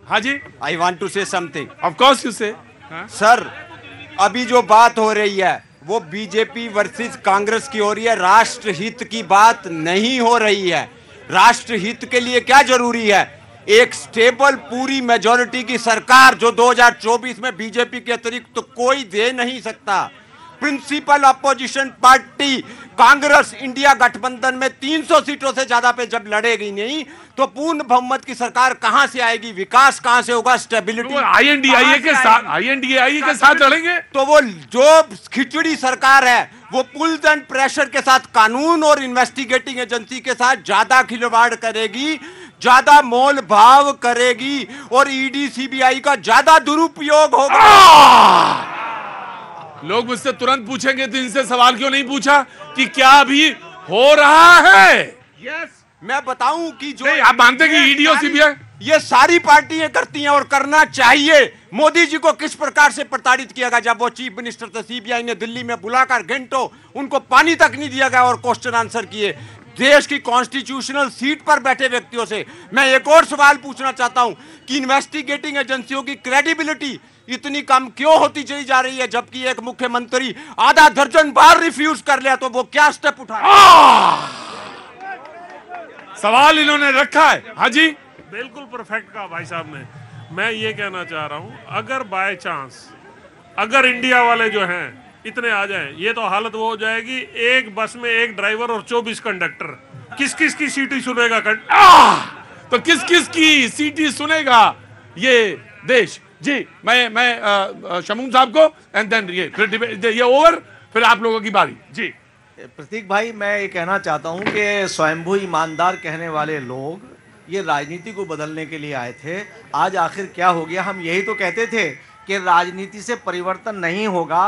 हाँ जी, I want to say something. Of course you say. Sir, अभी जो बात हो रही है वो बीजेपी वर्सेस कांग्रेस की हो रही है, राष्ट्रहित की बात नहीं हो रही है। राष्ट्रहित के लिए क्या जरूरी है? एक स्टेबल पूरी मेजॉरिटी की सरकार जो 2024 में बीजेपी के अतिरिक्त तो कोई दे नहीं सकता। Principal opposition party Congress India गठबंधन में 300 सीटों से ज्यादा पे जब लड़ेगी नहीं तो पूर्ण बहुमत की सरकार कहां से आएगी? विकास कहां से होगा? स्टेबिलिटी आईएनडीआई के साथ लड़ेंगे। तो वो जो खिचड़ी सरकार है वो पुल्स एंड प्रेशर के साथ, कानून और इन्वेस्टिगेटिंग एजेंसी के साथ ज्यादा खिलवाड़ करेगी, ज्यादा मोल भाव करेगी और ईडी सीबीआई का ज्यादा दुरुपयोग होगा। लोग मुझसे तुरंत पूछेंगे तो इनसे सवाल क्यों नहीं पूछा कि क्या अभी हो रहा है? यस, मैं बताऊं कि जो आप मानते कि ईडी और सीबीआई ये सारी पार्टियां करती हैं और करना चाहिए। मोदी जी को किस प्रकार से प्रताड़ित किया गया जब वो चीफ मिनिस्टर थे। सीबीआई ने दिल्ली में बुलाकर घंटों उनको पानी तक नहीं दिया गया और क्वेश्चन आंसर किए। देश की कॉन्स्टिट्यूशनल सीट पर बैठे व्यक्तियों से मैं एक और सवाल पूछना चाहता हूं कि इन्वेस्टिगेटिंग एजेंसियों की क्रेडिबिलिटी इतनी कम क्यों होती चली जा रही है, जबकि एक मुख्यमंत्री आधा दर्जन बार रिफ्यूज कर लिया तो वो क्या स्टेप उठा? सवाल इन्होंने रखा है। हाँ जी, बिल्कुल परफेक्ट कहा भाई साहब ने। मैं ये कहना चाह रहा हूं, अगर बाय चांस अगर इंडिया वाले जो हैं इतने आ जाएं, ये तो हालत वो हो जाएगी, एक बस में एक ड्राइवर और 24 कंडक्टर, किस किस की सीटी सुनेगा? तो किस किस की सीटी सुनेगा ये देश? जी, मैं शमूम साहब को एंड देन ये ओवर, फिर आप लोगों की बारी। जी प्रतीक भाई, मैं ये कहना चाहता हूं कि स्वयंभू ईमानदार कहने वाले लोग ये राजनीति को बदलने के लिए आए थे। आज आखिर क्या हो गया? हम यही तो कहते थे कि राजनीति से परिवर्तन नहीं होगा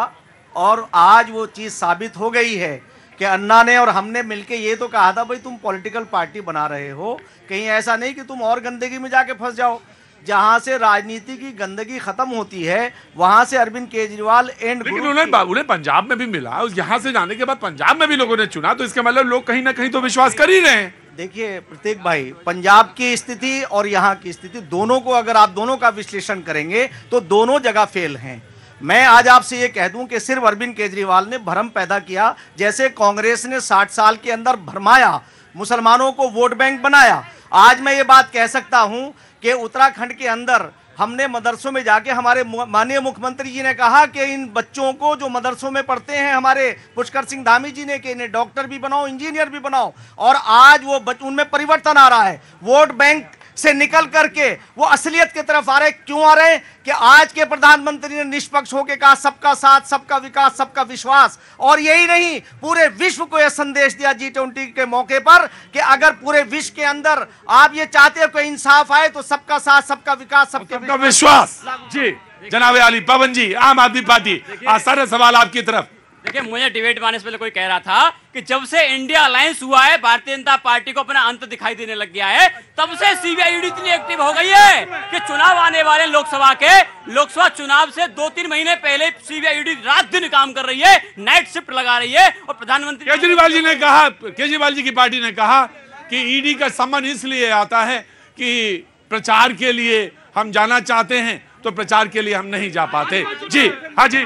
और आज वो चीज़ साबित हो गई है कि अन्ना ने और हमने मिलके ये तो कहा था भाई तुम पॉलिटिकल पार्टी बना रहे हो, कहीं ऐसा नहीं कि तुम और गंदगी में जाके फंस जाओ। जहां से राजनीति की गंदगी खत्म होती है वहां से अरविंद केजरीवाल एंड लेकिन उन्हें पंजाब में भी मिला, यहाँ से जाने के बाद पंजाब में भी लोगों ने चुना, तो इसका मतलब लोग कहीं ना कहीं तो विश्वास कर ही रहे हैं। देखिए प्रतीक भाई, पंजाब की स्थिति और यहाँ की स्थिति दोनों को अगर आप दोनों का विश्लेषण करेंगे तो दोनों जगह फेल हैं। मैं आज आपसे ये कह दूं कि सिर्फ अरविंद केजरीवाल ने भ्रम पैदा किया, जैसे कांग्रेस ने 60 साल के अंदर भरमाया, मुसलमानों को वोट बैंक बनाया। आज मैं ये बात कह सकता हूं कि उत्तराखंड के अंदर हमने मदरसों में जाके, हमारे माननीय मुख्यमंत्री जी ने कहा कि इन बच्चों को जो मदरसों में पढ़ते हैं, हमारे पुष्कर सिंह धामी जी ने, कि इन्हें डॉक्टर भी बनाओ, इंजीनियर भी बनाओ, और आज वो उनमें परिवर्तन आ रहा है। वोट बैंक से निकल करके वो असलियत की तरफ आ रहे। क्यों आ रहे हैं? कि आज के प्रधानमंत्री ने निष्पक्ष होकर कहा सबका साथ, सबका विकास, सबका विश्वास, और यही नहीं पूरे विश्व को यह संदेश दिया G20 के मौके पर कि अगर पूरे विश्व के अंदर आप ये चाहते हो कि इंसाफ आए तो सबका साथ, सबका विकास, सबका विश्वास। जी जनाब अली पवन जी, आम आदमी पार्टी, सारे सवाल आपकी तरफ। देखिए, मुझे डिबेट में आने से पहले कोई कह रहा था कि जब से इंडिया अलायंस हुआ है भारतीय जनता पार्टी को अपना अंत दिखाई देने लग गया है, तब से सीबीआई ईडी इतनी एक्टिव हो गई है कि चुनाव आने वाले लोकसभा चुनाव से 2-3 महीने पहले सीबीआई ईडी रात दिन काम कर रही है, नाइट शिफ्ट लगा रही है। और प्रधानमंत्री केजरीवाल जी की पार्टी ने कहा कि ईडी का सम्मान इसलिए आता है कि प्रचार के लिए हम जाना चाहते हैं तो प्रचार के लिए हम नहीं जा पाते। जी हाँ जी,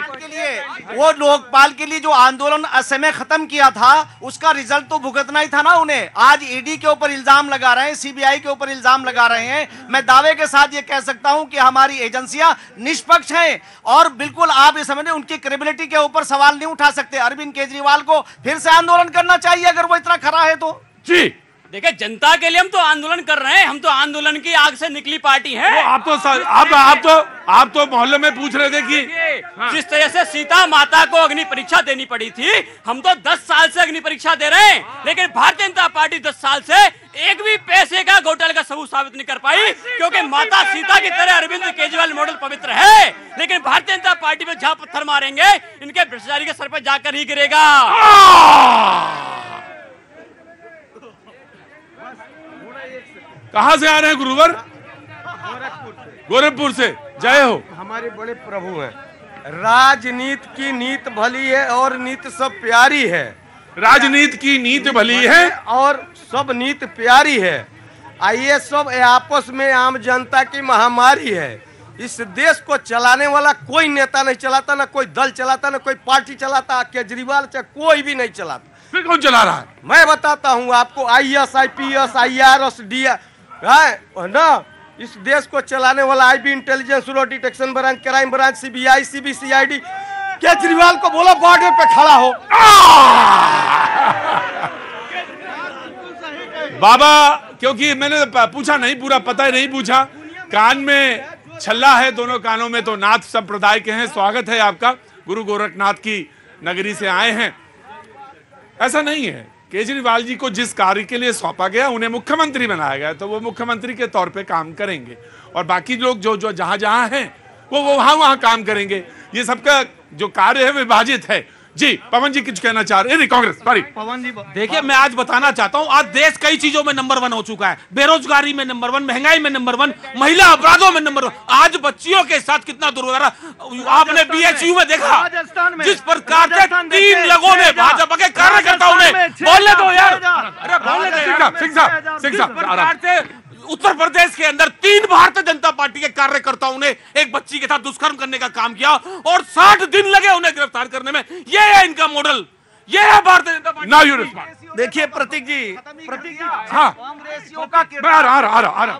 वो लोकपाल के लिए जो आंदोलन असमय खत्म किया था उसका रिजल्ट तो भुगतना ही था ना उन्हें। आज ईडी के ऊपर इल्जाम लगा रहे हैं, सीबीआई के ऊपर इल्जाम लगा रहे हैं। मैं दावे के साथ ये कह सकता हूं कि हमारी एजेंसियां निष्पक्ष हैं और बिल्कुल आप ये समझे उनकी क्रेडिबिलिटी के ऊपर सवाल नहीं उठा सकते। अरविंद केजरीवाल को फिर से आंदोलन करना चाहिए अगर वो इतना खरा है तो। जी देखिए, जनता के लिए हम तो आंदोलन कर रहे हैं, हम तो आंदोलन की आग से निकली पार्टी है। आप तो मोहल्ले में पूछ रहे थे कि जिस तरह से सीता माता को अग्नि परीक्षा देनी पड़ी थी, हम तो 10 साल से अग्नि परीक्षा दे रहे हैं, लेकिन भारतीय जनता पार्टी 10 साल से एक भी पैसे का घोटाले का सबूत साबित नहीं कर पाई, क्योंकि माता सीता की तरह अरविंद केजरीवाल मॉडल पवित्र है, लेकिन भारतीय जनता पार्टी में जहां पत्थर मारेंगे इनके भ्रष्टाचारी के सर पर जाकर ही गिरेगा। कहां से आ रहे हैं गुरुवर? गोरखपुर से। जय हो। हमारे बड़े प्रभु हैं। राजनीति की नीत भली है और नीत सब प्यारी है। राजनीति की नीति भली है और सब नीत प्यारी है। ये सब आपस में आम जनता की महामारी है। इस देश को चलाने वाला कोई नेता नहीं चलाता, ना कोई दल चलाता, ना कोई पार्टी चलाता, केजरीवाल चाहे कोई भी नहीं चलाता। फिर कौन चला रहा है? मैं बताता हूँ आपको, IAS, IPS, IRS, DI ना, इस देश को चलाने वाला IB, intelligence bureau, detection branch, crime branch, CBI, CBCID। Kejriwal को बोला बॉर्डर पे खड़ा हो। बाबा, क्योंकि मैंने पूछा नहीं, पूरा पता ही नहीं पूछा। कान में छल्ला है, दोनों कानों में तो नाथ संप्रदाय के हैं। स्वागत है आपका, गुरु गोरखनाथ की नगरी से आए हैं। ऐसा नहीं है, केजरीवाल जी को जिस कार्य के लिए सौंपा गया, उन्हें मुख्यमंत्री बनाया गया, तो वो मुख्यमंत्री के तौर पे काम करेंगे और बाकी लोग जो जो जहां जहां हैं वो वहां काम करेंगे। ये सबका जो कार्य है विभाजित है। जी पवन जी कुछ कहना चाह रहे हैं? कांग्रेस, सॉरी पवन जी। देखिए, मैं आज बताना चाहता हूं, आज देश कई चीजों में नंबर 1 हो चुका है। बेरोजगारी में नंबर 1, महंगाई में नंबर 1, महिला अपराधों में नंबर 1। आज बच्चियों के साथ कितना दुर्व्यवहार आपने BHU में देखा, जिस प्रकार से 3 लोगों ने भाजपा के कार्यकर्ताओं ने, बोलने दो यार, अरे बोलने दो सिंह साहब, उत्तर प्रदेश के अंदर 3 भारतीय जनता पार्टी के कार्यकर्ताओं ने एक बच्ची के साथ दुष्कर्म करने का काम किया और 60 दिन लगे उन्हें गिरफ्तार करने में। ये है इनका मॉडल, ये है Bharatiya Janata party. Now you respond. देखिए प्रतीक जी, हाँ,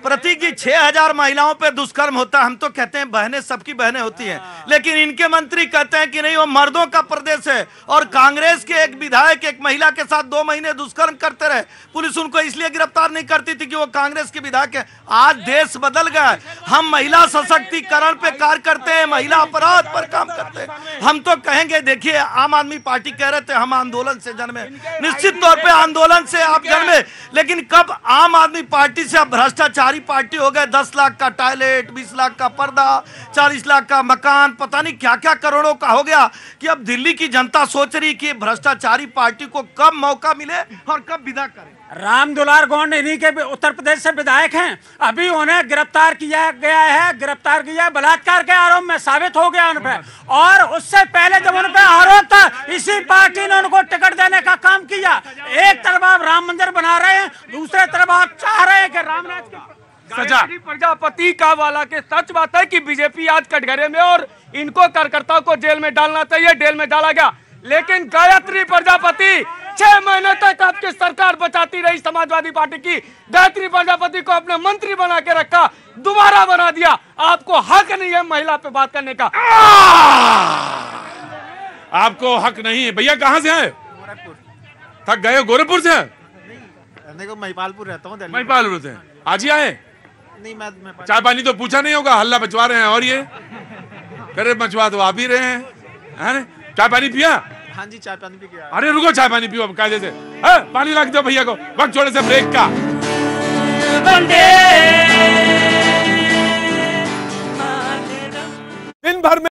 प्रतीक जी, 6000 महिलाओं पे दुष्कर्म होता है। हम तो कहते हैं बहनें सबकी बहनें होती हैं, लेकिन इनके मंत्री कहते हैं कि नहीं, वो मर्दों का प्रदेश है। और कांग्रेस के एक विधायक एक महिला के साथ 2 महीने दुष्कर्म करते रहे, पुलिस उनको इसलिए गिरफ्तार नहीं करती थी कि वो कांग्रेस के विधायक है। आज देश बदल गया, हम महिला सशक्तिकरण पे कार्य करते हैं, महिला अपराध पर काम करते हैं। हम तो कहेंगे, देखिए आम आदमी पार्टी कह रहे थे हम आंदोलन से जन्मे, निश्चित तौर पे आंदोलन से आप जन्मे, लेकिन कब आम आदमी पार्टी से आप भ्रष्टाचारी पार्टी हो गए। 10 लाख का टॉयलेट, 20 लाख का पर्दा, 40 लाख का मकान, पता नहीं क्या क्या करोड़ों का हो गया कि अब दिल्ली की जनता सोच रही कि भ्रष्टाचारी पार्टी को कब मौका मिले और कब विदा करें। राम दुलार गौंड इन्हीं के उत्तर प्रदेश से विधायक हैं। अभी उन्हें गिरफ्तार किया गया है, बलात्कार के आरोप में साबित हो गया उन पे। और उससे पहले जब उन पे आरोप था, इसी पार्टी ने उनको टिकट देने का काम किया। एक तरफ आप राम मंदिर बना रहे हैं, दूसरे तरफ आप चाह रहे हैं कि रामनाथ की सजा। प्रजापति का वाला के सच बात है कि बीजेपी आज कटघरे में और इनको कार्यकर्ताओं को जेल में डालना चाहिए, जेल में डाला गया। लेकिन गायत्री प्रजापति 6 महीने तक आपकी सरकार बचाती रही समाजवादी पार्टी की। गायत्री प्रजापति को अपने मंत्री बना के रखा, दोबारा बना दिया। आपको हक नहीं है महिला पे बात करने का। आपको हक नहीं है। भैया कहाँ से आए? थक गए? गोरखपुर से? महिपालपुर रहता हूँ। महिपालपुर से आज ही आए? नहीं, मैं चाय पानी तो पूछा नहीं होगा, हल्ला मचवा रहे हैं। और ये करे मचवा तो आप ही रहे हैं। चाय पानी पिया? हाँ जी, चाय पानी पी गया। अरे रुको, चाय पानी पियो अब कायदे से। पानी रख दो भैया को, वक्त छोड़े से ब्रेक का। वंदे